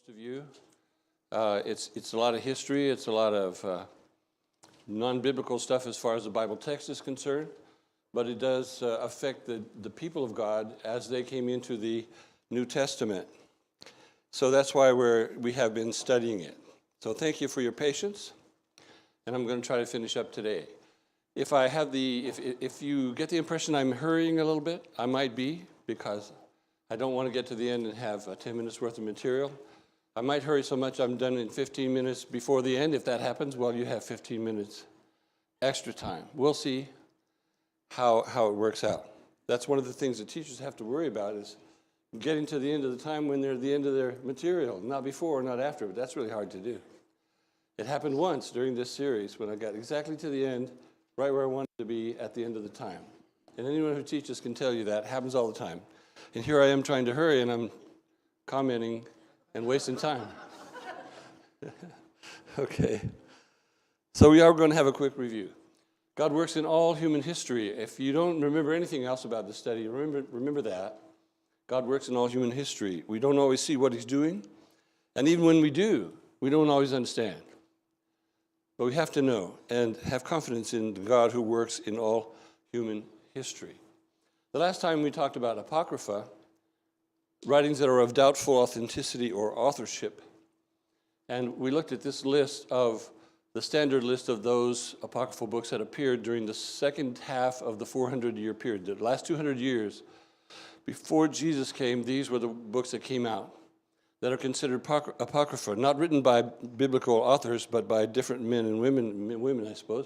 most of you. It's a lot of history. It's a lot of non-biblical stuff as far as the Bible text is concerned, but it does affect the people of God as they came into the New Testament. So that's why we have been studying it. So thank you for your patience, and I'm going to try to finish up today. If you get the impression I'm hurrying a little bit, I might be, because I don't want to get to the end and have 10 minutes worth of material. I might hurry so much I'm done in 15 minutes before the end. If that happens, well, you have 15 minutes extra time. We'll see how it works out. That's one of the things that teachers have to worry about, is getting to the end of the time when they're at the end of their material, not before, not after, but that's really hard to do. It happened once during this series when I got exactly to the end, right where I wanted to be at the end of the time. And anyone who teaches can tell you that. It happens all the time. And here I am trying to hurry, and I'm commenting and wasting time. Okay. So we are going to have a quick review. God works in all human history. If you don't remember anything else about the study, remember that. God works in all human history. We don't always see what he's doing. And even when we do, we don't always understand. But we have to know and have confidence in the God who works in all human history. The last time we talked about Apocrypha, writings that are of doubtful authenticity or authorship. And we looked at this list of the standard list of those apocryphal books that appeared during the second half of the 400-year period. The last 200 years before Jesus came, these were the books that came out that are considered apocrypha, not written by biblical authors, but by different men and women, I suppose.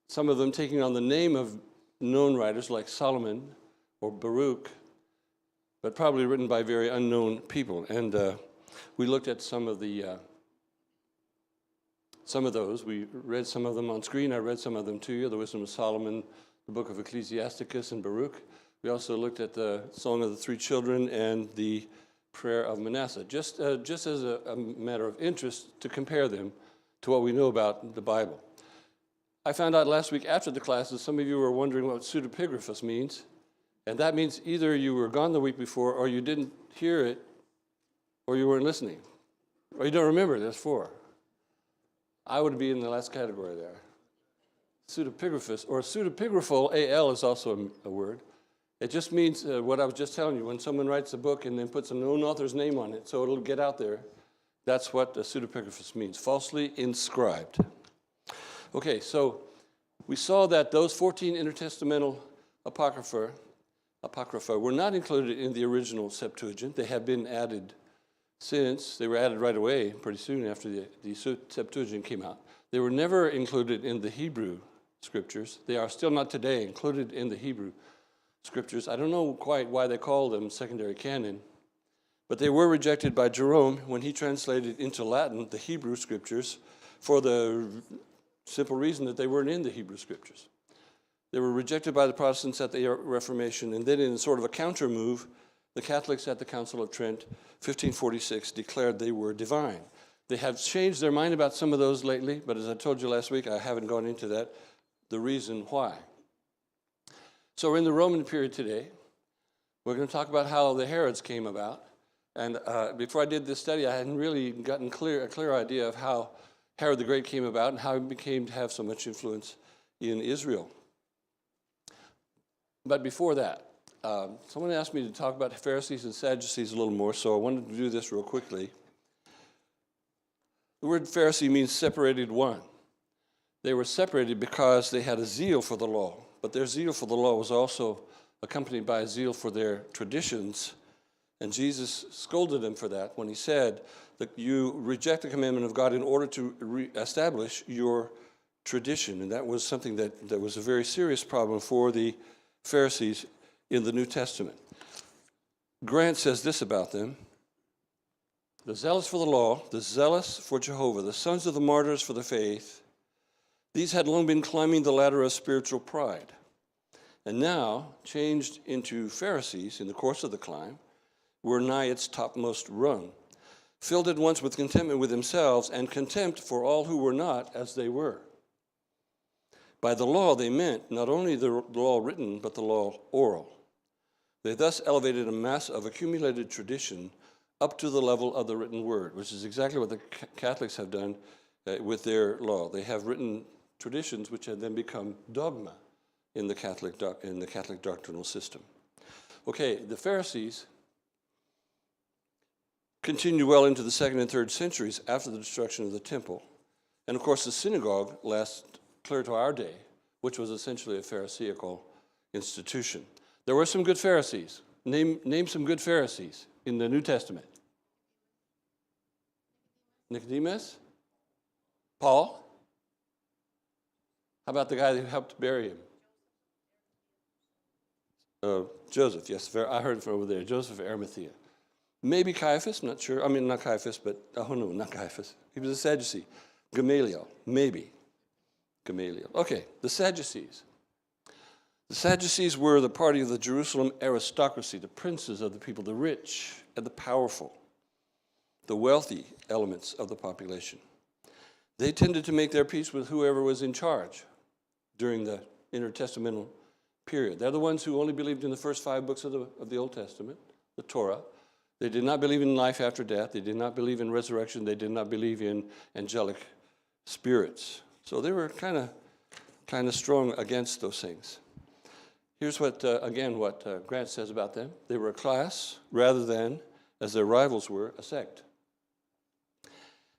Some of them taking on the name of known writers like Solomon or Baruch, but probably written by very unknown people. And we looked at some of those. We read some of them on screen. I read some of them to you: the Wisdom of Solomon, the book of Ecclesiasticus, and Baruch. We also looked at the Song of the Three Children and the Prayer of Manasseh, just as a matter of interest to compare them to what we know about the Bible. I found out last week after the classes, some of you were wondering what pseudepigraphos means. And that means either you were gone the week before, or you didn't hear it, or you weren't listening, or you don't remember. There's four. I would be in the last category there. Pseudepigraphos, or pseudepigraphal, AL is also a word. It just means what I was just telling you. When someone writes a book and then puts a known author's name on it, so it'll get out there, that's what a pseudepigraphos means, falsely inscribed. Okay, so we saw that those 14 intertestamental apocrypha were not included in the original Septuagint. They have been added since. They were added right away, pretty soon after the Septuagint came out. They were never included in the Hebrew scriptures. They are still not today included in the Hebrew scriptures. I don't know quite why they call them secondary canon, but they were rejected by Jerome when he translated into Latin the Hebrew scriptures for the simple reason that they weren't in the Hebrew scriptures. They were rejected by the Protestants at the Reformation, and then in sort of a counter move, the Catholics at the Council of Trent, 1546, declared they were divine. They have changed their mind about some of those lately, but as I told you last week, I haven't gone into that, the reason why. So we're in the Roman period today. We're going to talk about how the Herods came about. And before I did this study, I hadn't really gotten a clear idea of how Herod the Great came about and how he became to have so much influence in Israel. But before that, someone asked me to talk about Pharisees and Sadducees a little more, so I wanted to do this real quickly. The word Pharisee means separated one. They were separated because they had a zeal for the law, but their zeal for the law was also accompanied by a zeal for their traditions. And Jesus scolded them for that when he said that you reject the commandment of God in order to establish your tradition. And that was something that was a very serious problem for the Pharisees in the New Testament. Grant says this about them: the zealous for the law, the zealous for Jehovah, the sons of the martyrs for the faith, these had long been climbing the ladder of spiritual pride, and now, changed into Pharisees in the course of the climb, were nigh its topmost rung, filled at once with contentment with themselves and contempt for all who were not as they were. By the law they meant not only the law written, but the law oral. They thus elevated a mass of accumulated tradition up to the level of the written word, which is exactly what the Catholics have done with their law. They have written traditions which have then become dogma in the Catholic doctrinal system. Okay, the Pharisees continued well into the 2nd and 3rd centuries after the destruction of the temple. And of course, the synagogue lasts clear to our day, which was essentially a Pharisaical institution. There were some good Pharisees. Name some good Pharisees in the New Testament. Nicodemus? Paul? How about the guy who helped bury him? Joseph, yes, I heard it from over there. Joseph of Arimathea. Maybe Caiaphas, not sure. I mean, not Caiaphas, but, oh no, not Caiaphas. He was a Sadducee. Gamaliel, maybe. Gamaliel. Okay, the Sadducees. The Sadducees were the party of the Jerusalem aristocracy, the princes of the people, the rich and the powerful, the wealthy elements of the population. They tended to make their peace with whoever was in charge during the intertestamental period. They're the ones who only believed in the first 5 books of the Old Testament, the Torah. They did not believe in life after death. They did not believe in resurrection. They did not believe in angelic spirits. So they were kind of strong against those things. Here's what Grant says about them. They were a class rather than, as their rivals were, a sect.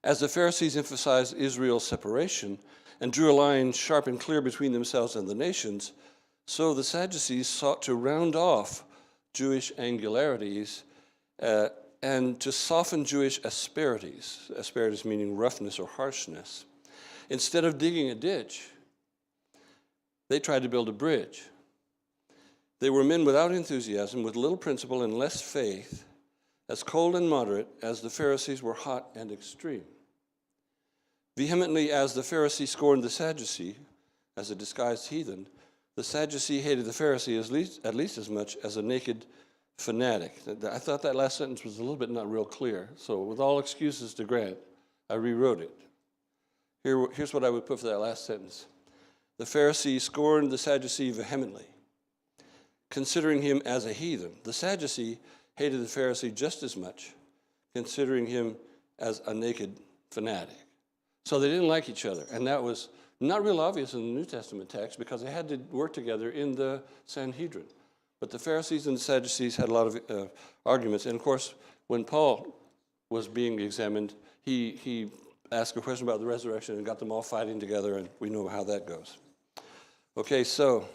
As the Pharisees emphasized Israel's separation and drew a line sharp and clear between themselves and the nations, so the Sadducees sought to round off Jewish angularities and to soften Jewish asperities, asperities meaning roughness or harshness. Instead of digging a ditch, they tried to build a bridge. They were men without enthusiasm, with little principle and less faith, as cold and moderate as the Pharisees were hot and extreme. Vehemently as the Pharisee scorned the Sadducee as a disguised heathen, the Sadducee hated the Pharisee at least as much as a naked fanatic. I thought that last sentence was a little bit not real clear, so with all excuses to Grant, I rewrote it. Here's what I would put for that last sentence. The Pharisee scorned the Sadducee vehemently, considering him as a heathen. The Sadducee hated the Pharisee just as much, considering him as a naked fanatic. So they didn't like each other, and that was not real obvious in the New Testament text because they had to work together in the Sanhedrin. But the Pharisees and the Sadducees had a lot of arguments. And of course, when Paul was being examined, he asked a question about the resurrection and got them all fighting together, and we know how that goes. Okay, so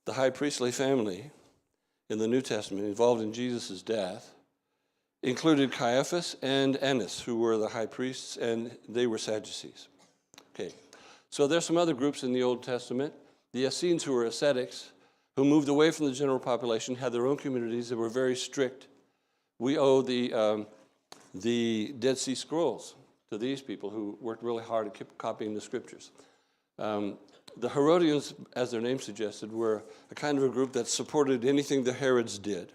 the high priestly family in the New Testament involved in Jesus' death included Caiaphas and Annas, who were the high priests, and they were Sadducees. Okay, so there's some other groups in the Old Testament. The Essenes, who were ascetics, who moved away from the general population, had their own communities that were very strict. We owe the Dead Sea Scrolls to these people who worked really hard at copying the scriptures. The Herodians, as their name suggested, were a kind of a group that supported anything the Herods did.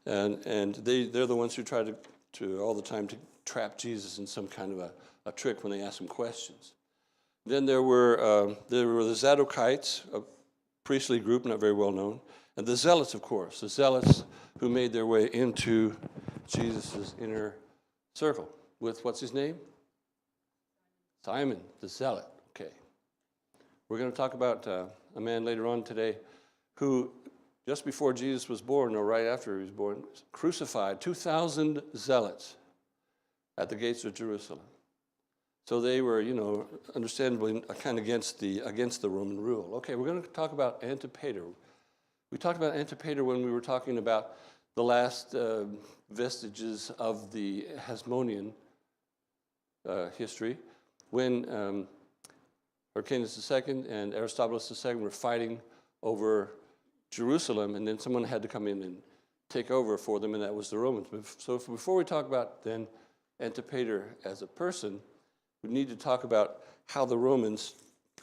And they're the ones who try to all the time to trap Jesus in some kind of a trick when they ask him questions. Then there were the Zadokites, a priestly group, not very well known, and the Zealots, of course, the Zealots who made their way into Jesus' inner circle with, what's his name? Simon, the Zealot. Okay. We're going to talk about a man later on today who, just before Jesus was born, or right after he was born, crucified 2,000 zealots at the gates of Jerusalem. So they were, understandably kind of against the Roman rule. Okay, we're going to talk about Antipater. We talked about Antipater when we were talking about the last vestiges of the Hasmonean history, when Hyrcanus II and Aristobulus II were fighting over Jerusalem, and then someone had to come in and take over for them, and that was the Romans. So before we talk about then Antipater as a person, we need to talk about how the Romans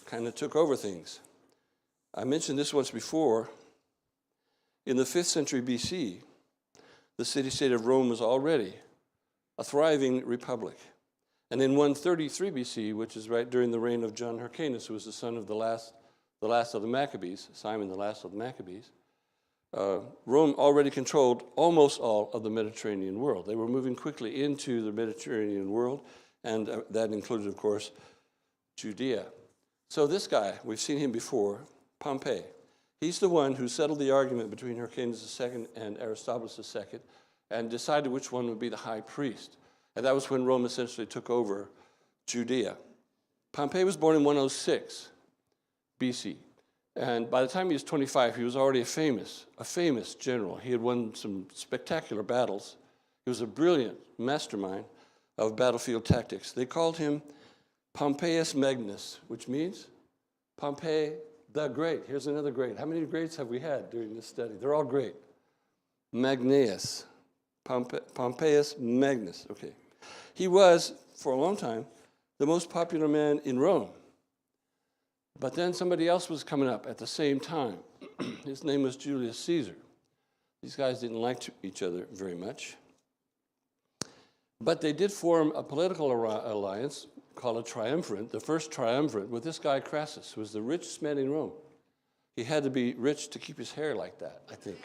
kind of took over things. I mentioned this once before. In the 5th century BC, the city-state of Rome was already a thriving republic. And in 133 BC, which is right during the reign of John Hyrcanus, who was the son of the last of the Maccabees, Simon, the last of the Maccabees, Rome already controlled almost all of the Mediterranean world. They were moving quickly into the Mediterranean world, and that included, of course, Judea. So this guy, we've seen him before, Pompey. He's the one who settled the argument between Hyrcanus II and Aristobulus II and decided which one would be the high priest. And that was when Rome essentially took over Judea. Pompey was born in 106 BC. And by the time he was 25, he was already a famous general. He had won some spectacular battles. He was a brilliant mastermind of battlefield tactics. They called him Pompeius Magnus, which means Pompey the Great. Here's another great. How many greats have we had during this study? They're all great. Magnaeus. Pompeius Magnus. Okay. He was, for a long time, the most popular man in Rome. But then somebody else was coming up at the same time. His name was Julius Caesar. These guys didn't like each other very much. But they did form a political alliance called a triumvirate, the first triumvirate, with this guy Crassus, who was the richest man in Rome. He had to be rich to keep his hair like that, I think.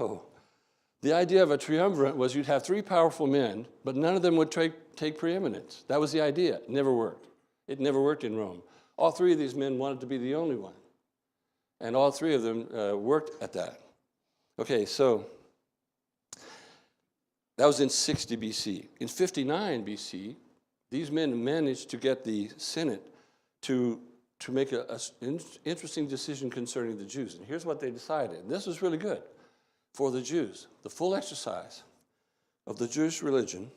So the idea of a triumvirate was you'd have three powerful men, but none of them would take preeminence. That was the idea. It never worked. It never worked in Rome. All three of these men wanted to be the only one. And all three of them worked at that. Okay, so that was in 60 BC. In 59 BC, these men managed to get the Senate to make an interesting decision concerning the Jews. And here's what they decided. And this was really good for the Jews. The full exercise of the Jewish religion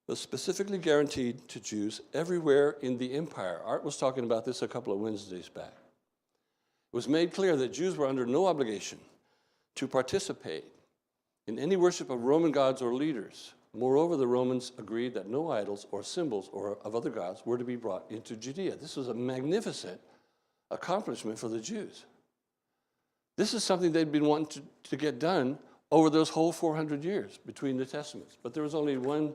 was specifically guaranteed to Jews everywhere in the empire. Art was talking about this a couple of Wednesdays back. It was made clear that Jews were under no obligation to participate in any worship of Roman gods or leaders. Moreover, the Romans agreed that no idols or symbols or of other gods were to be brought into Judea. This was a magnificent accomplishment for the Jews. This is something they'd been wanting to get done over those whole 400 years between the Testaments. But there was only one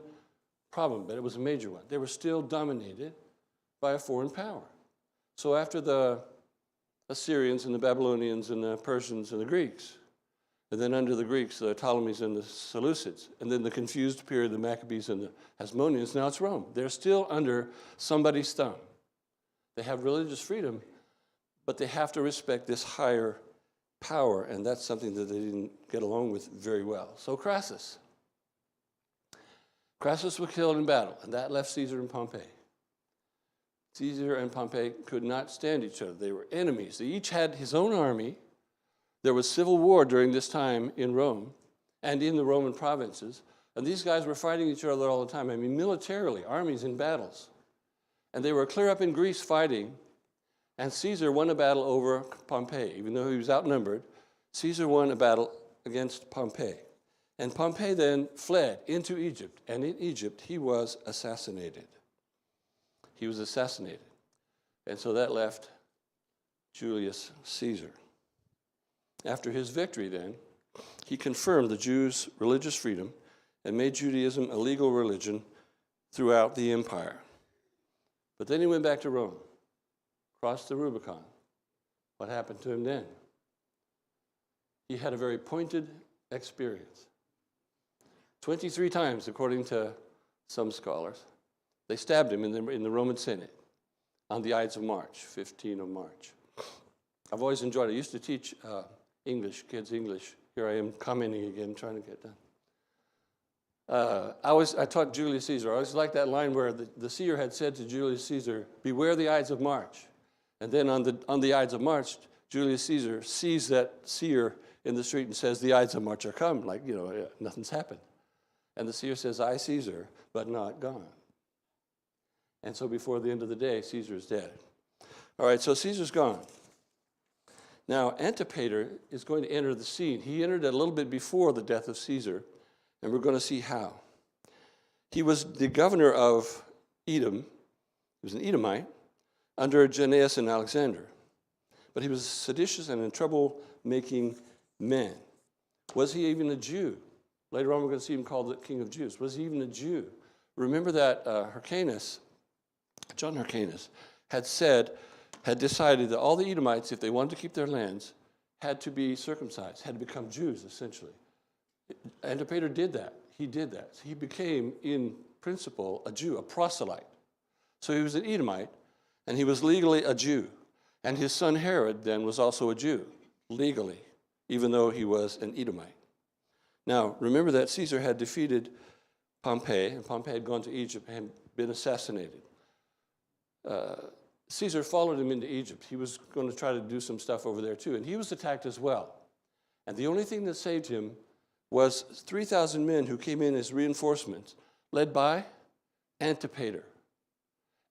problem, but it was a major one. They were still dominated by a foreign power. So after the Assyrians and the Babylonians and the Persians and the Greeks, and then under the Greeks, the Ptolemies and the Seleucids, and then the confused period, the Maccabees and the Hasmoneans, now it's Rome. They're still under somebody's thumb. They have religious freedom, but they have to respect this higher power, and that's something that they didn't get along with very well. So Crassus was killed in battle, and that left Caesar and Pompey. Caesar and Pompey could not stand each other. They were enemies. They each had his own army. There was civil war during this time in Rome and in the Roman provinces, and these guys were fighting each other all the time. I mean, militarily, armies in battles. And they were clear up in Greece fighting, and Caesar won a battle over Pompey. Even though he was outnumbered, Caesar won a battle against Pompey. And Pompey then fled into Egypt, and in Egypt he was assassinated. He was assassinated. And so that left Julius Caesar. After his victory then, he confirmed the Jews' religious freedom and made Judaism a legal religion throughout the empire. But then he went back to Rome, crossed the Rubicon. What happened to him then? He had a very pointed experience. 23 times, according to some scholars, they stabbed him in the Roman Senate on the Ides of March, 15 of March. I've always enjoyed it. I used to teach English, kids English. Here I am commenting again, trying to get done. I taught Julius Caesar. I always liked that line where the seer had said to Julius Caesar, "Beware the Ides of March." And then on the Ides of March, Julius Caesar sees that seer in the street and says, "The Ides of March are come," like, nothing's happened. And the seer says, "I, Caesar, but not gone." And so before the end of the day, Caesar is dead. All right, so Caesar's gone. Now, Antipater is going to enter the scene. He entered a little bit before the death of Caesar, and we're going to see how. He was the governor of Edom. He was an Edomite under Jannaeus and Alexander. But he was seditious and a trouble-making man. Was he even a Jew? Later on, we're going to see him called the King of Jews. Was he even a Jew? Remember that John Hyrcanus, had decided that all the Edomites, if they wanted to keep their lands, had to be circumcised, had to become Jews, essentially. Antipater did that. He did that. He became, in principle, a Jew, a proselyte. So he was an Edomite, and he was legally a Jew. And his son Herod then was also a Jew, legally, even though he was an Edomite. Now, remember that Caesar had defeated Pompey, and Pompey had gone to Egypt and been assassinated. Caesar followed him into Egypt. He was going to try to do some stuff over there too, and he was attacked as well. And the only thing that saved him was 3,000 men who came in as reinforcements, led by Antipater.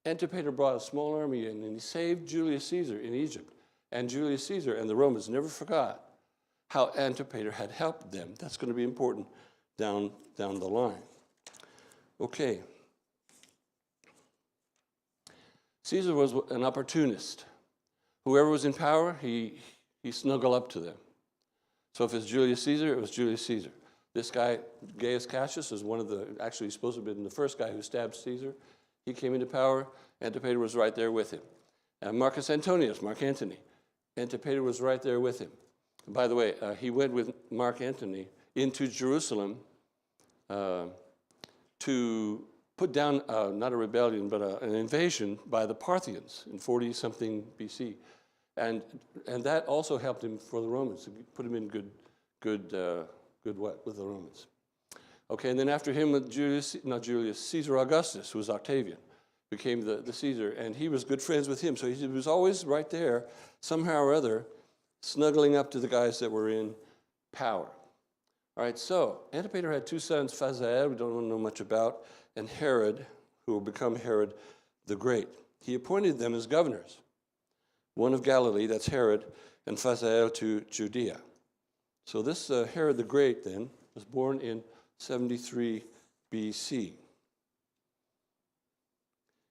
Antipater brought a small army in, and he saved Julius Caesar in Egypt. And Julius Caesar and the Romans never forgot how Antipater had helped them. That's going to be important down the line. Okay. Caesar was an opportunist. Whoever was in power, he snuggled up to them. So if it's Julius Caesar, it was Julius Caesar. This guy, Gaius Cassius, is actually he's supposed to have been the first guy who stabbed Caesar. He came into power. Antipater was right there with him. And Marcus Antonius, Mark Antony, Antipater was right there with him. And by the way, he went with Mark Antony into Jerusalem to put down, not a rebellion, but an invasion by the Parthians in 40-something BC. And that also helped him for the Romans, to put him in good what with the Romans. Okay, and then after him, Caesar Augustus, who was Octavian, became the Caesar, and he was good friends with him. So he was always right there, somehow or other, snuggling up to the guys that were in power. All right, so Antipater had two sons, Phasael, we don't know much about, and Herod, who will become Herod the Great. He appointed them as governors, one of Galilee, that's Herod, and Phasael to Judea. So this Herod the Great, then, was born in 73 BC.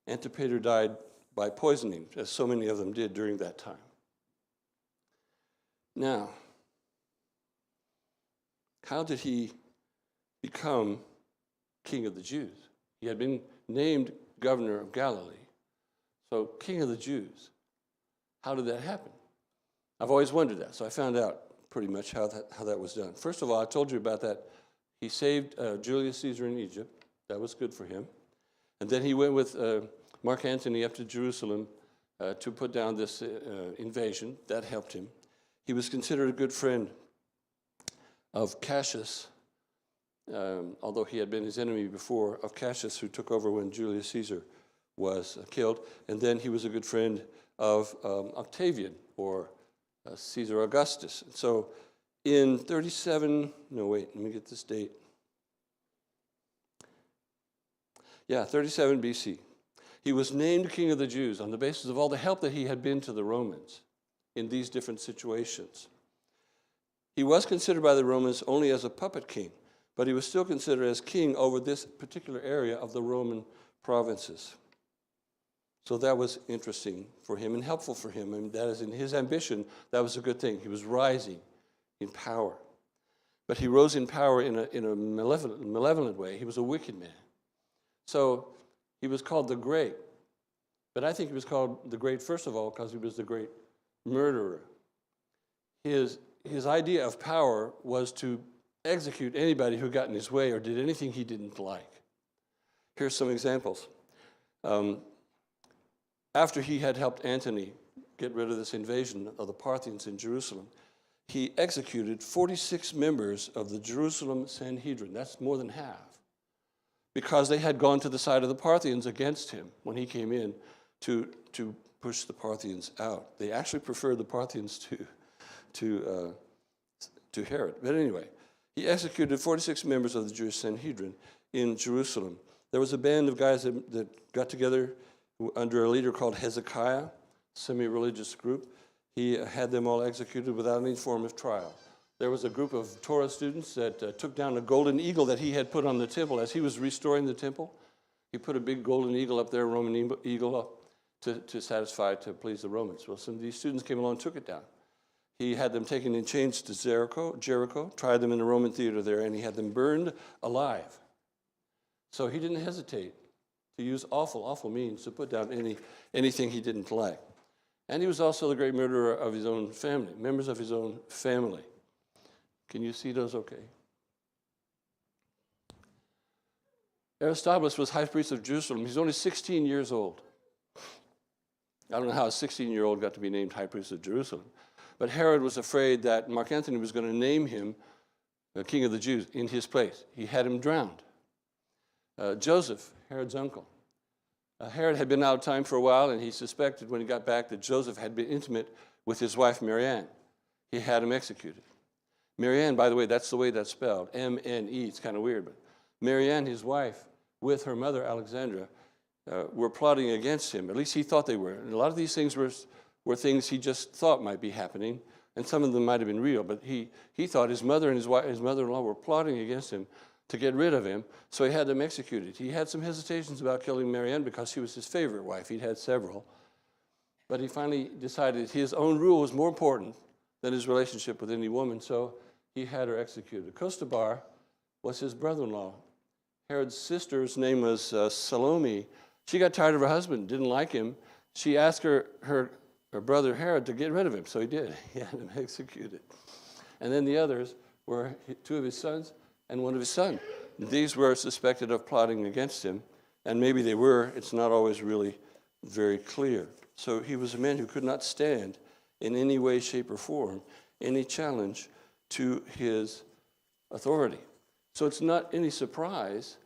Antipater died by poisoning, as so many of them did during that time. Now, how did he become king of the Jews? He had been named governor of Galilee. So, king of the Jews. How did that happen? I've always wondered that, so I found out pretty much how that was done. First of all, I told you about that. He saved Julius Caesar in Egypt. That was good for him. And then he went with Mark Antony up to Jerusalem to put down this invasion. That helped him. He was considered a good friend of Cassius, although he had been his enemy before, of Cassius, who took over when Julius Caesar was killed. And then he was a good friend of Octavian, or Caesar Augustus. So in 37 BC, he was named king of the Jews on the basis of all the help that he had been to the Romans in these different situations. He was considered by the Romans only as a puppet king, but he was still considered as king over this particular area of the Roman provinces. So that was interesting for him and helpful for him, and that is in his ambition, that was a good thing. He was rising in power. But he rose in power in a malevolent way. He was a wicked man. So he was called the Great. But I think he was called the Great, first of all, because he was the great murderer. His idea of power was to execute anybody who got in his way or did anything he didn't like. Here's some examples. After he had helped Antony get rid of this invasion of the Parthians in Jerusalem, he executed 46 members of the Jerusalem Sanhedrin. That's more than half, because they had gone to the side of the Parthians against him when he came in to push the Parthians out. They actually preferred the Parthians to Herod. But anyway, he executed 46 members of the Jewish Sanhedrin in Jerusalem. There was a band of guys that got together under a leader called Hezekiah, semi-religious group. He had them all executed without any form of trial. There was a group of Torah students that took down a golden eagle that he had put on the temple. As he was restoring the temple, he put a big golden eagle up there, a Roman eagle up, to please the Romans. Well, some of these students came along and took it down. He had them taken in chains to Jericho, tried them in a Roman theater there, and he had them burned alive. So he didn't hesitate to use awful means to put down anything he didn't like. And he was also the great murderer of his own family, members of his own family. Can you see those okay? Aristobulus was high priest of Jerusalem. He's only 16 years old. I don't know how a 16-year-old got to be named high priest of Jerusalem. But Herod was afraid that Mark Antony was going to name him king of the Jews in his place. He had him drowned. Joseph, Herod's uncle. Herod had been out of time for a while, and he suspected when he got back that Joseph had been intimate with his wife, Meridian. He had him executed. Meridian, by the way, that's the way that's spelled, M-N-E. It's kind of weird, but Meridian, his wife, with her mother, Alexandra, were plotting against him. At least he thought they were. And a lot of these things were things he just thought might be happening, and some of them might have been real, but he thought his mother and his mother-in-law were plotting against him to get rid of him, so he had them executed. He had some hesitations about killing Meridian because she was his favorite wife. He'd had several. But he finally decided his own rule was more important than his relationship with any woman, so he had her executed. Costobar was his brother-in-law. Herod's sister's name was Salome. She got tired of her husband, didn't like him. She asked her brother Herod to get rid of him, so he did. He had him executed. And then the others were two of his sons and one of his sons. These were suspected of plotting against him, and maybe they were. It's not always really very clear. So he was a man who could not stand in any way, shape, or form any challenge to his authority. So it's not any surprise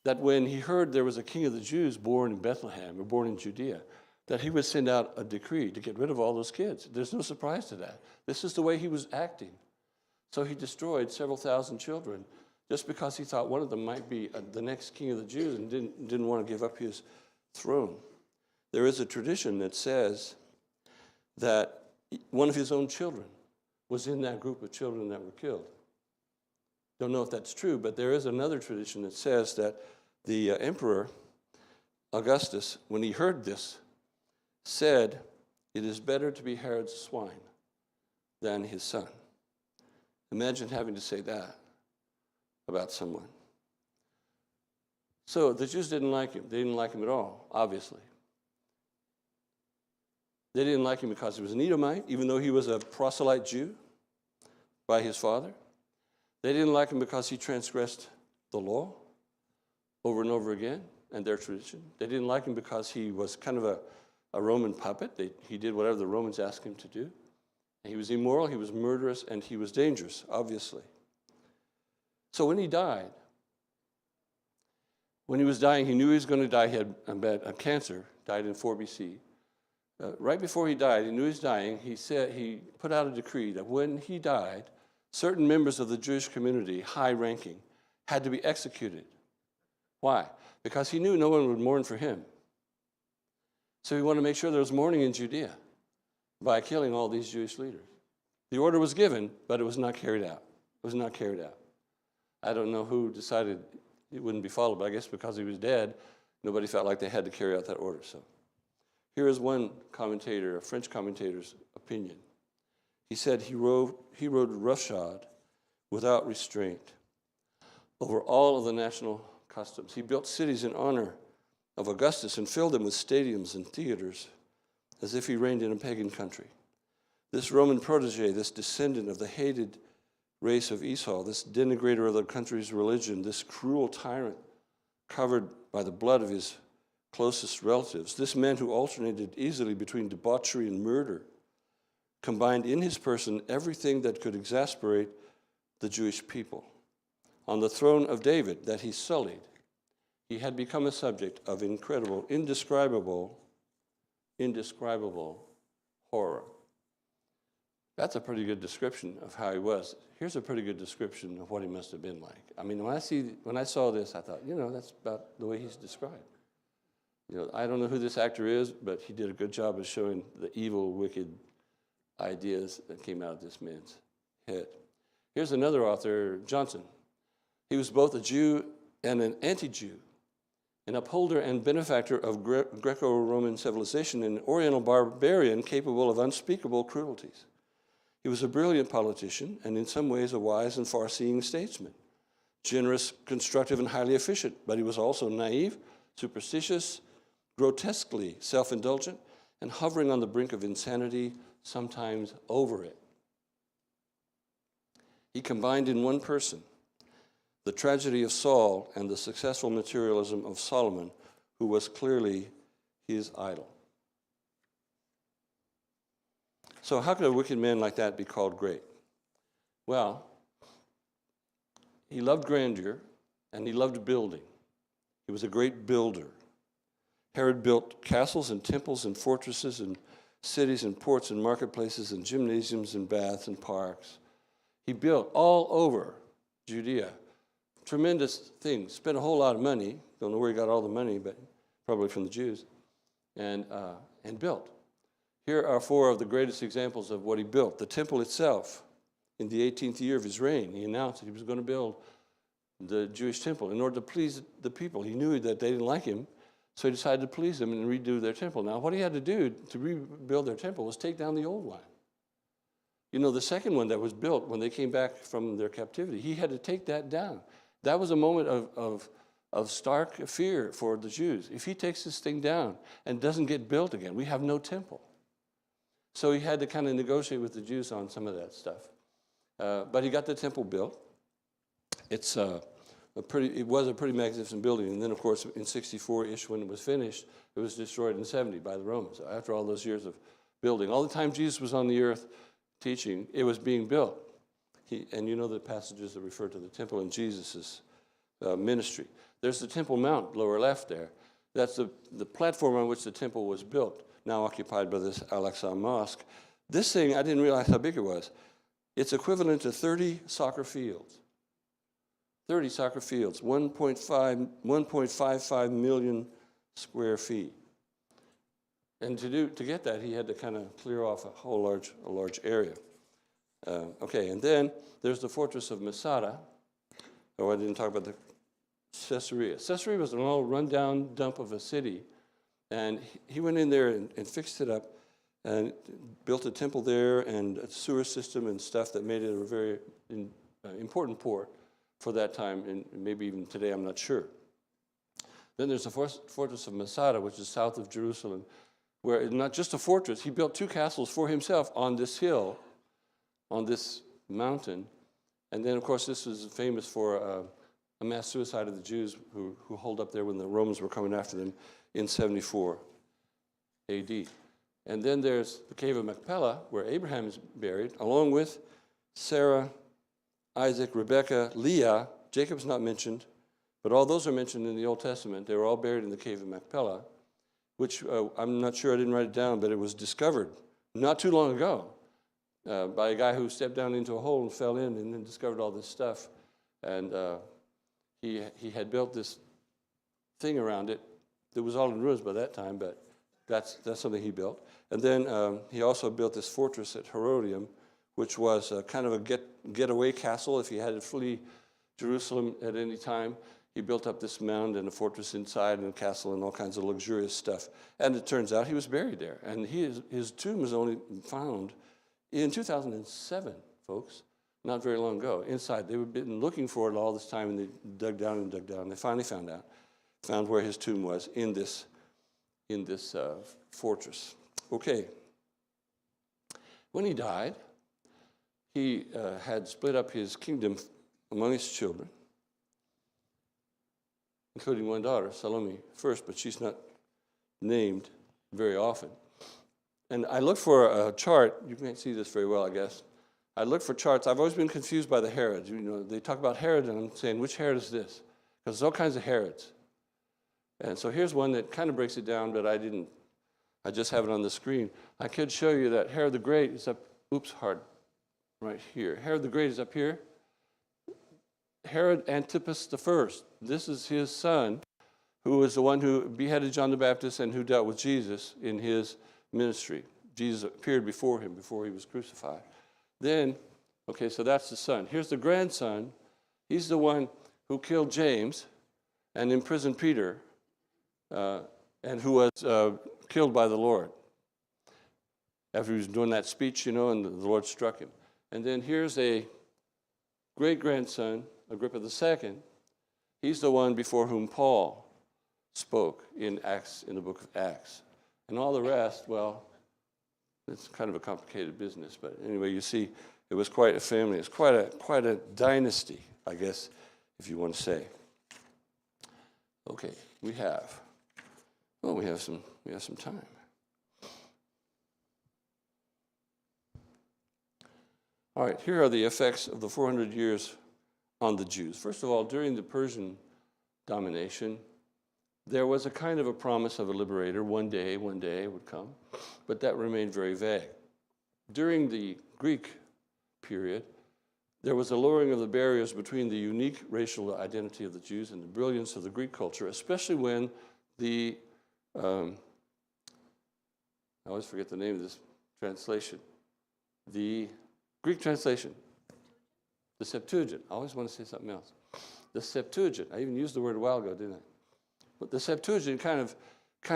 that when he heard there was a king of the Jews born in Bethlehem, or born in Judea, that he would send out a decree to get rid of all those kids. There's no surprise to that. This is the way he was acting. So he destroyed several thousand children just because he thought one of them might be the next king of the Jews and didn't want to give up his throne. There is a tradition that says that one of his own children was in that group of children that were killed. Don't know if that's true, but there is another tradition that says that the emperor, Augustus, when he heard this, said, "It is better to be Herod's swine than his son." Imagine having to say that about someone. So the Jews didn't like him. They didn't like him at all, obviously. They didn't like him because he was an Edomite, even though he was a proselyte Jew by his father. They didn't like him because he transgressed the law over and over again and their tradition. They didn't like him because he was kind of a Roman puppet. He did whatever the Romans asked him to do. And he was immoral, he was murderous, and he was dangerous, obviously. So when he died, when he was dying, he knew he was going to die. He had a cancer, died in 4 BC. Right before he died, he knew he was dying. He put out a decree that when he died, certain members of the Jewish community, high-ranking, had to be executed. Why? Because he knew no one would mourn for him. So he wanted to make sure there was mourning in Judea by killing all these Jewish leaders. The order was given, but it was not carried out. It was not carried out. I don't know who decided it wouldn't be followed, but I guess because he was dead, nobody felt like they had to carry out that order. So here is one commentator, a French commentator's opinion. He said he rode roughshod without restraint over all of the national customs. He built cities in honor of Augustus and filled them with stadiums and theaters as if he reigned in a pagan country. This Roman protege, this descendant of the hated race of Esau, this denigrator of the country's religion, this cruel tyrant covered by the blood of his closest relatives, this man who alternated easily between debauchery and murder, combined in his person everything that could exasperate the Jewish people. On the throne of David that he sullied, he had become a subject of incredible, indescribable horror. That's a pretty good description of how he was. Here's a pretty good description of what he must have been like. I mean, when I saw this, I thought, that's about the way he's described. I don't know who this actor is, but he did a good job of showing the evil, wicked ideas that came out of this man's head. Here's another author, Johnson. He was both a Jew and an anti-Jew, an upholder and benefactor of Greco-Roman civilization, and an Oriental barbarian capable of unspeakable cruelties. He was a brilliant politician and in some ways a wise and far-seeing statesman, generous, constructive, and highly efficient, but he was also naive, superstitious, grotesquely self-indulgent, and hovering on the brink of insanity, sometimes over it. He combined in one person the tragedy of Saul and the successful materialism of Solomon, who was clearly his idol. So how could a wicked man like that be called great? Well, he loved grandeur and he loved building. He was a great builder. Herod built castles and temples and fortresses and cities and ports and marketplaces and gymnasiums and baths and parks. He built all over Judea tremendous things, spent a whole lot of money. Don't know where he got all the money, but probably from the Jews, and built. Here are four of the greatest examples of what he built. The temple itself, in the 18th year of his reign, he announced that he was going to build the Jewish temple in order to please the people. He knew that they didn't like him, so he decided to please them and redo their temple. Now, what he had to do to rebuild their temple was take down the old one. You know, the second one that was built when they came back from their captivity, he had to take that down. That was a moment of stark fear for the Jews. If he takes this thing down and doesn't get built again, we have no temple. So he had to kind of negotiate with the Jews on some of that stuff. But he got the temple built. It was a pretty magnificent building. And then, of course, in 64-ish, when it was finished, it was destroyed in 70 by the Romans. After all those years of building, all the time Jesus was on the earth teaching, it was being built. And you know the passages that refer to the temple in Jesus' ministry. There's the Temple Mount, lower left there. That's the platform on which the temple was built, now occupied by this Al-Aqsa Mosque. This thing, I didn't realize how big it was. It's equivalent to 30 soccer fields. 30 soccer fields, 1.55 million square feet. And to get that, he had to kind of clear off a large area. Okay, and then there's the fortress of Masada. Oh, I didn't talk about the Caesarea. Caesarea was an old run-down dump of a city, and he went in there and fixed it up and built a temple there and a sewer system and stuff that made it a very important port for that time, and maybe even today, I'm not sure. Then there's the fortress of Masada, which is south of Jerusalem, where it's not just a fortress. He built two castles for himself on this hill, on this mountain. And then, of course, this was famous for a mass suicide of the Jews who holed up there when the Romans were coming after them in 74 AD. And then there's the cave of Machpelah, where Abraham is buried, along with Sarah, Isaac, Rebekah, Leah. Jacob's not mentioned, but all those are mentioned in the Old Testament. They were all buried in the cave of Machpelah, which I'm not sure, I didn't write it down, but it was discovered not too long ago by a guy who stepped down into a hole and fell in and then discovered all this stuff. And he had built this thing around it that was all in ruins by that time, but that's something he built. And then he also built this fortress at Herodium, which was kind of a getaway castle if he had to flee Jerusalem at any time. He built up this mound and a fortress inside and a castle and all kinds of luxurious stuff. And it turns out he was buried there. And his tomb was only found in 2007, folks, not very long ago, inside. They had been looking for it all this time, and they dug down and dug down. And they finally found where his tomb was in this fortress. Okay. When he died, he had split up his kingdom among his children, including one daughter, Salome, first, but she's not named very often. And I looked for a chart. You can't see this very well, I guess. I looked for charts. I've always been confused by the Herods. You know, they talk about Herod, and I'm saying, which Herod is this? Because there's all kinds of Herods. And so here's one that kind of breaks it down, but I just have it on the screen. I could show you that Herod the Great is up, right here. Herod the Great is up here. Herod Antipas I, this is his son, who was the one who beheaded John the Baptist and who dealt with Jesus in his ministry. Jesus appeared before him before he was crucified. Then, okay, so that's the son. Here's the grandson. He's the one who killed James and imprisoned Peter, and who was killed by the Lord after he was doing that speech, and the Lord struck him. And then here's a great-grandson, Agrippa II. He's the one before whom Paul spoke in the book of Acts. And all the rest, well, it's kind of a complicated business. But anyway, you see, it was quite a family. It's quite a dynasty, I guess, if you want to say. Okay, we have some time. All right, here are the effects of the 400 years on the Jews. First of all, during the Persian domination, there was a kind of a promise of a liberator. One day would come, but that remained very vague. During the Greek period, there was a lowering of the barriers between the unique racial identity of the Jews and the brilliance of the Greek culture, especially when the, I always forget the name of this translation, the Greek translation, the Septuagint. I always want to say something else. The Septuagint. I even used the word a while ago, didn't I? But the Septuagint kind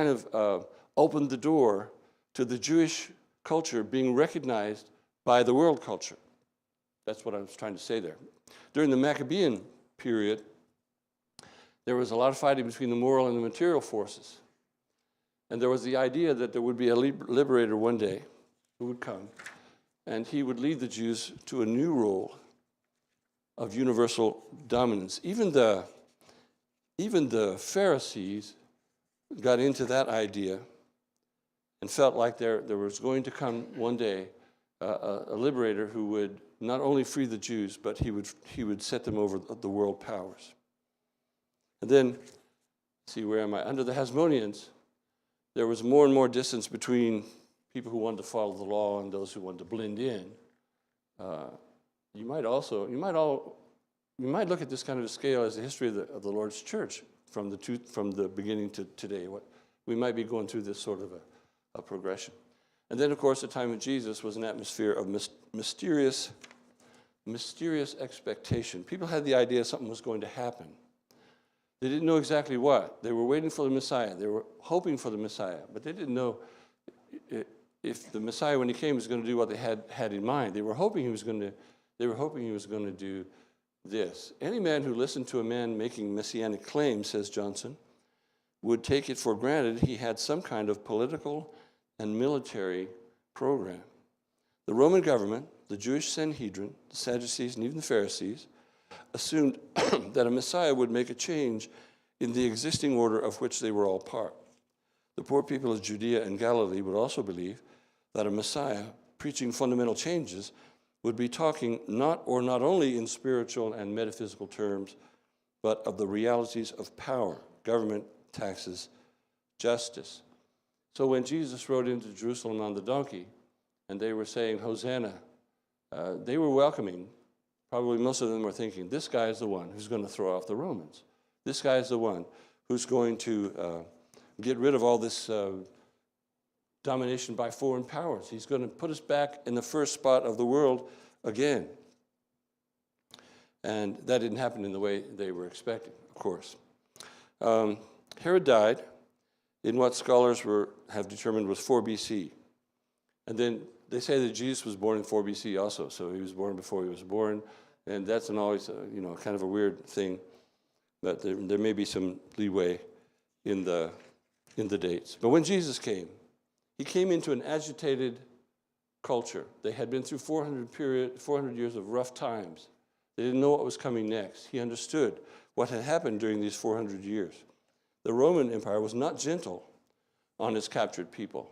of opened the door to the Jewish culture being recognized by the world culture. That's what I was trying to say there. During the Maccabean period, there was a lot of fighting between the moral and the material forces. And there was the idea that there would be a liberator one day who would come, and he would lead the Jews to a new role of universal dominance. Even the Pharisees got into that idea and felt like there was going to come one day a liberator who would not only free the Jews, but he would set them over the world powers. And then, see, where am I? Under the Hasmoneans, there was more and more distance between people who wanted to follow the law and those who wanted to blend in. You might look at this kind of a scale as the history of the Lord's church from the beginning to today. We might be going through this sort of a progression. And then, of course, the time of Jesus was an atmosphere of mysterious expectation. People had the idea something was going to happen. They didn't know exactly what. They were waiting for the Messiah. They were hoping for the Messiah, but they didn't know if the Messiah, when he came, was going to do what they had in mind. They were hoping he was going to do this. Any man who listened to a man making messianic claims, says Johnson, would take it for granted he had some kind of political and military program. The Roman government, the Jewish Sanhedrin, the Sadducees, and even the Pharisees assumed that a Messiah would make a change in the existing order of which they were all part. The poor people of Judea and Galilee would also believe that a Messiah preaching fundamental changes would be talking not only in spiritual and metaphysical terms, but of the realities of power, government, taxes, justice. So when Jesus rode into Jerusalem on the donkey, and they were saying, Hosanna, they were welcoming. Probably most of them were thinking, this guy is the one who's going to throw off the Romans. This guy is the one who's going to get rid of all this domination by foreign powers. He's going to put us back in the first spot of the world again. And that didn't happen in the way they were expecting, of course. Herod died in what scholars have determined was 4 BC. And then they say that Jesus was born in 4 BC also, so he was born before he was born. And that's always kind of a weird thing, but there may be some leeway in the dates. But when Jesus came, he came into an agitated culture. They had been through 400 years of rough times. They didn't know what was coming next. He understood what had happened during these 400 years. The Roman Empire was not gentle on its captured people.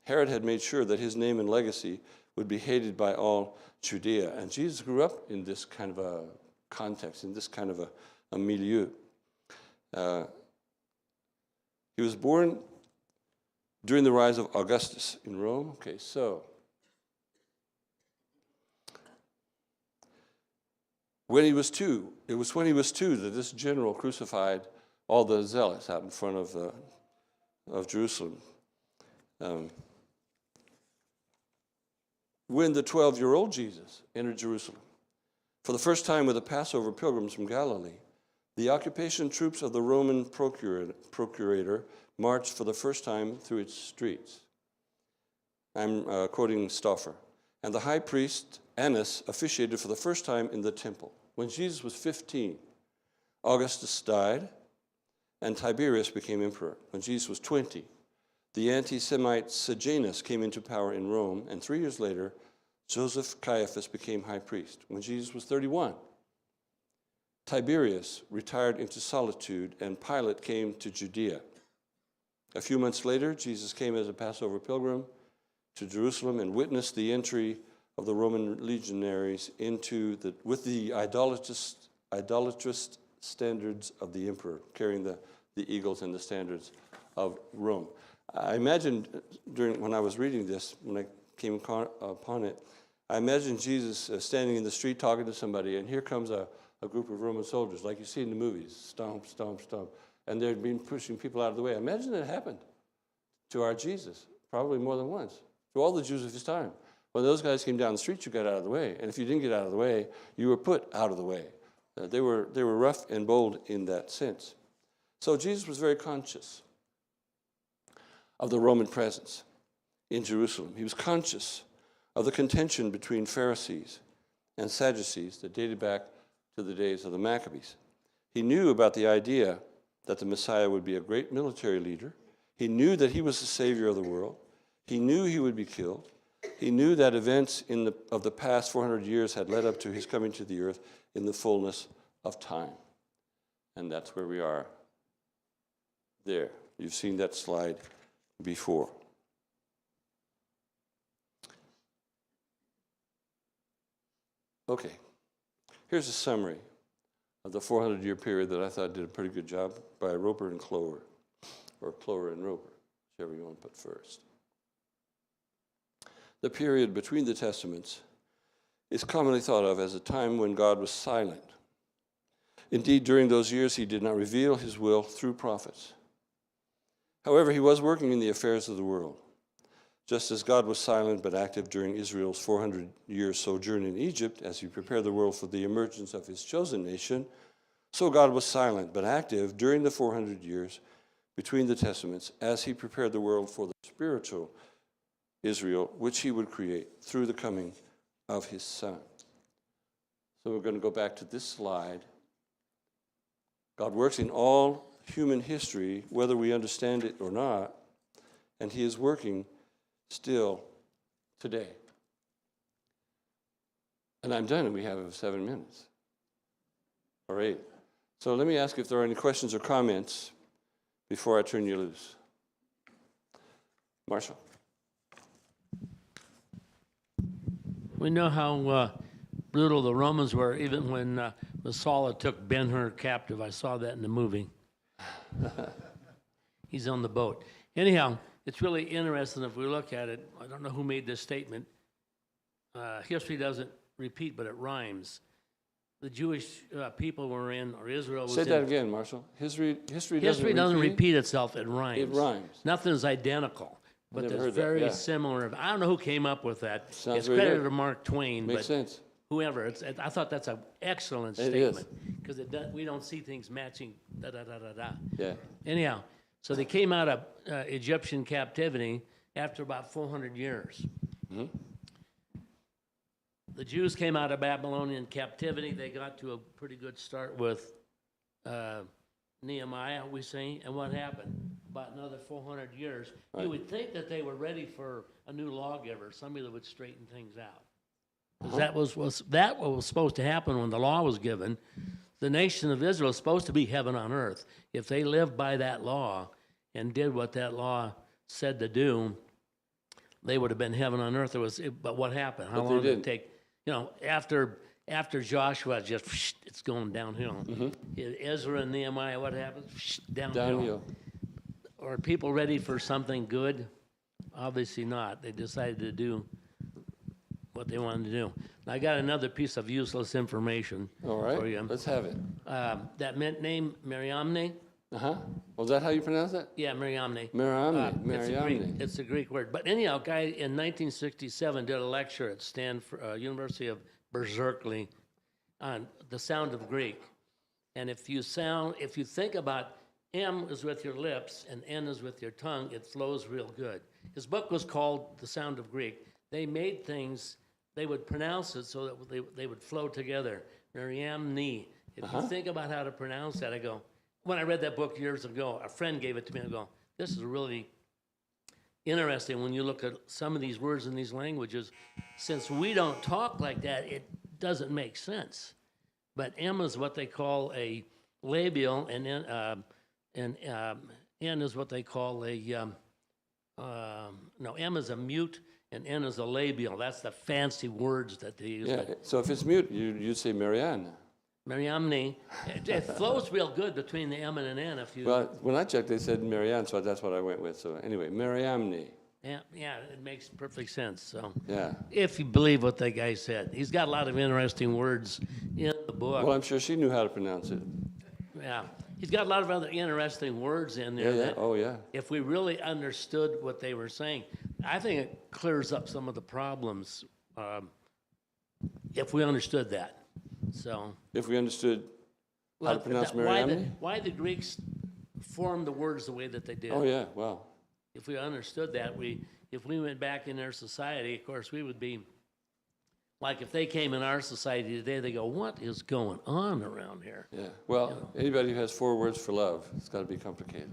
Herod had made sure that his name and legacy would be hated by all Judea. And Jesus grew up in this kind of a context, in this kind of a milieu. He was born during the rise of Augustus in Rome. Okay, so when he was 2, it was when he was 2 that this general crucified all the zealots out in front of Jerusalem. When the 12-year-old Jesus entered Jerusalem, for the first time with the Passover pilgrims from Galilee, the occupation troops of the Roman procurator marched for the first time through its streets. I'm quoting Stauffer. And the high priest Annas officiated for the first time in the temple. When Jesus was 15, Augustus died, and Tiberius became emperor. When Jesus was 20, the anti-Semite Sejanus came into power in Rome, and 3 years later, Joseph Caiaphas became high priest when Jesus was 31. Tiberius retired into solitude, and Pilate came to Judea. A few months later, Jesus came as a Passover pilgrim to Jerusalem and witnessed the entry of the Roman legionaries with the idolatrous standards of the emperor, carrying the eagles and the standards of Rome. I imagined when I was reading this, when I came upon it, I imagined Jesus standing in the street talking to somebody, and here comes a group of Roman soldiers, like you see in the movies, stomp, stomp, stomp, and they'd been pushing people out of the way. I imagine it happened to our Jesus, probably more than once, to all the Jews of his time. When those guys came down the street, you got out of the way, and if you didn't get out of the way, you were put out of the way. They were rough and bold in that sense. So Jesus was very conscious of the Roman presence in Jerusalem. He was conscious of the contention between Pharisees and Sadducees that dated back to the days of the Maccabees. He knew about the idea that the Messiah would be a great military leader. He knew that he was the Savior of the world. He knew he would be killed. He knew that events of the past 400 years had led up to his coming to the earth in the fullness of time. And that's where we are there. You've seen that slide before. Okay, here's a summary of the 400-year period that I thought did a pretty good job by Roper and Clower, or Clower and Roper, whichever you want to put first. The period between the Testaments is commonly thought of as a time when God was silent. Indeed, during those years, he did not reveal his will through prophets. However, he was working in the affairs of the world. Just as God was silent but active during Israel's 400-year sojourn in Egypt as he prepared the world for the emergence of his chosen nation, so God was silent but active during the 400 years between the Testaments as he prepared the world for the spiritual Israel, which he would create through the coming of his Son. So we're going to go back to this slide. God works in all human history, whether we understand it or not, and he is working still today. And I'm done, and we have 7 minutes. All right. So let me ask if there are any questions or comments before I turn you loose. Marshall. We know how brutal the Romans were, even when Messala took Ben-Hur captive. I saw that in the movie. He's on the boat. Anyhow, it's really interesting if we look at it. I don't know who made this statement. History doesn't repeat, but it rhymes. The Jewish people were in, or Israel was in. Say that again, Marshall. History doesn't repeat itself, it rhymes. It rhymes. Nothing's identical, but there's very similar. I don't know who came up with that. Sounds it's very credited good. to Mark Twain. Makes sense. Whoever. I thought that's an excellent statement because we don't see things matching. Yeah. Anyhow, so they came out of Egyptian captivity after about 400 years. Mm-hmm. The Jews came out of Babylonian captivity. They got to a pretty good start with Nehemiah, we say. And what happened? About another 400 years. Right. You would think that they were ready for a new lawgiver, somebody that would straighten things out. Because that was supposed to happen when the law was given. The nation of Israel is supposed to be heaven on earth. If they lived by that law and did what that law said to do, they would have been heaven on earth. But what happened? How long did it take? After Joshua, it's going downhill. Mm-hmm. Ezra and Nehemiah, what happens? Downhill. Are people ready for something good? Obviously not. They decided to do what they wanted to do. Now, I got another piece of useless information All right. for you. Let's have it. That name, Meriamne. Uh-huh. Was that how you pronounce that? Yeah, Meriamne. Meriamne. It's a Greek word. But anyhow, a guy in 1967 did a lecture at Stanford, University of Berkeley on the sound of Greek. And if you think about M is with your lips and N is with your tongue, it flows real good. His book was called The Sound of Greek. They made things, they would pronounce it so that they would flow together. Meriamne. If you think about how to pronounce that, I go, when I read that book years ago, a friend gave it to me, I go, this is really interesting when you look at some of these words in these languages. Since we don't talk like that, it doesn't make sense. But M is what they call a labial, and N is what they call a, no, M is a mute, and N is a labial. That's the fancy words that they use. Yeah, so if it's mute, you'd say Marianne. Mariamne, it flows real good between the M and an N if you... Well, when I checked, they said Marianne, so that's what I went with. So anyway, Mariamne. Yeah, it makes perfect sense. So, Yeah. if you believe what that guy said, he's got a lot of interesting words in the book. Well, I'm sure she knew how to pronounce it. Yeah, he's got a lot of other interesting words in there. Yeah, that oh yeah. If we really understood what they were saying, I think it clears up some of the problems. If we understood that, so. If we understood how to pronounce Mariamne? Why the Greeks formed the words the way that they did. Oh yeah, well. If we understood that, if we went back in their society, of course, we would be, like if they came in our society today, they go, what is going on around here? Yeah, well, anybody who has 4 words for love, it's got to be complicated.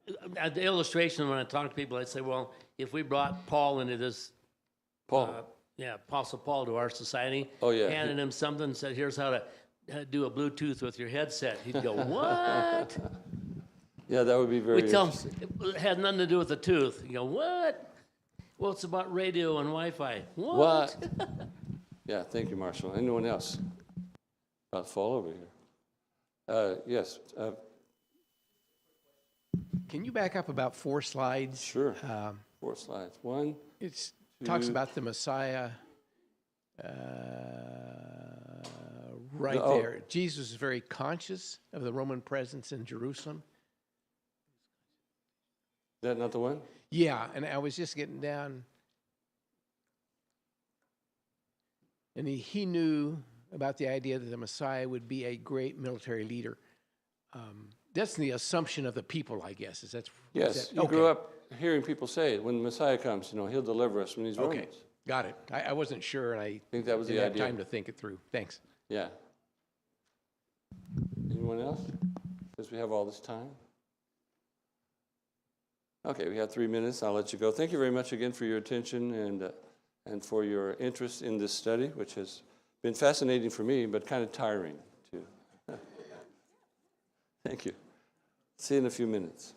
Yeah. The illustration, when I talk to people, I say, well, if we brought Paul into this, Apostle Paul to our society, handed him something and said, here's how to do a Bluetooth with your headset, he'd go, what? Yeah, that would be very interesting. It had nothing to do with the tooth. You go, what? Well, it's about radio and Wi-Fi. What? Yeah, thank you, Marshall. Anyone else? About to fall over here. Yes. Can you back up about 4 slides? Sure. 4 slides. 1. It talks about the Messiah there. Jesus is very conscious of the Roman presence in Jerusalem. Is that not the one? Yeah, and I was just getting down, and he knew about the idea that the Messiah would be a great military leader. That's the assumption of the people, I guess. Yes, you grew up hearing people say, when the Messiah comes, he'll deliver us from these Romans. Got it. I wasn't sure, and I think that was didn't the have idea. time to think it through. Thanks. Yeah. Anyone else? Since we have all this time. Okay, we have 3 minutes. I'll let you go. Thank you very much again for your attention and for your interest in this study, which has been fascinating for me, but kind of tiring too. Thank you. See you in a few minutes.